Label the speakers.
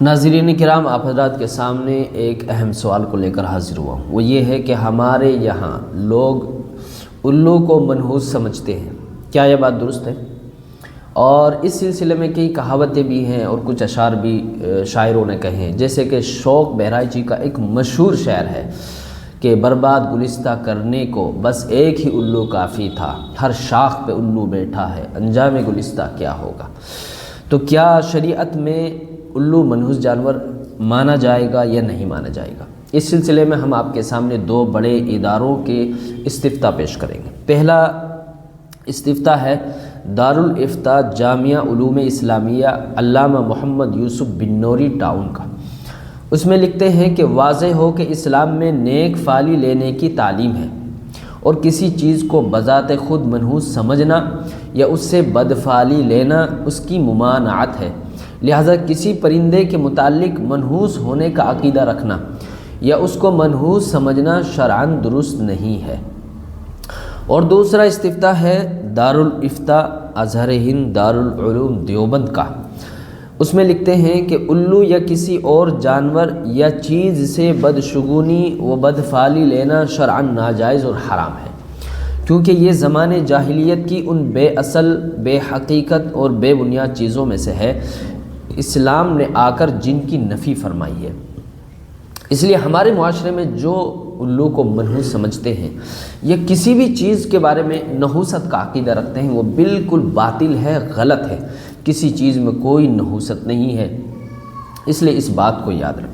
Speaker 1: ناظرین کرام، آپ حضرات کے سامنے ایک اہم سوال کو لے کر حاضر ہوا ہوں۔ وہ یہ ہے کہ ہمارے یہاں لوگ الو کو منحوس سمجھتے ہیں، کیا یہ بات درست ہے؟ اور اس سلسلے میں کئی کہاوتیں بھی ہیں اور کچھ اشعار بھی شاعروں نے کہے ہیں، جیسے کہ شوق بہرائچی کا ایک مشہور شعر ہے کہ برباد گلستہ کرنے کو بس ایک ہی الو کافی تھا، ہر شاخ پہ الو بیٹھا ہے، انجام گلستہ کیا ہوگا۔ تو کیا شریعت میں الو منحوس جانور مانا جائے گا یا نہیں مانا جائے گا؟ اس سلسلے میں ہم آپ کے سامنے دو بڑے اداروں کے استفتاء پیش کریں گے۔ پہلا استفتاء ہے دارالافتاء جامعہ علوم اسلامیہ علامہ محمد یوسف بنوری ٹاؤن کا۔ اس میں لکھتے ہیں کہ واضح ہو کہ اسلام میں نیک فعلی لینے کی تعلیم ہے اور کسی چیز کو بذات خود منحوس سمجھنا یا اس سے بدفعلی لینا اس کی ممانعت ہے، لہذا کسی پرندے کے متعلق منحوس ہونے کا عقیدہ رکھنا یا اس کو منحوس سمجھنا شرعاً درست نہیں ہے۔ اور دوسرا استفتاء ہے دارالافتاء ازہر ہند دارالعلوم دیوبند کا۔ اس میں لکھتے ہیں کہ الو یا کسی اور جانور یا چیز سے بدشگونی و بدفعلی لینا شرعاً ناجائز اور حرام ہے، کیونکہ یہ زمانے جاہلیت کی ان بے اصل، بے حقیقت اور بے بنیاد چیزوں میں سے ہے۔ اسلام نے آ کر جن کی نفی فرمائی ہے، اس لیے ہمارے معاشرے میں جو الو کو منحوس سمجھتے ہیں یا کسی بھی چیز کے بارے میں نحوست کا عقیدہ رکھتے ہیں، وہ بالکل باطل ہے، غلط ہے۔ کسی چیز میں کوئی نحوست نہیں ہے، اس لیے اس بات کو یاد رکھیں۔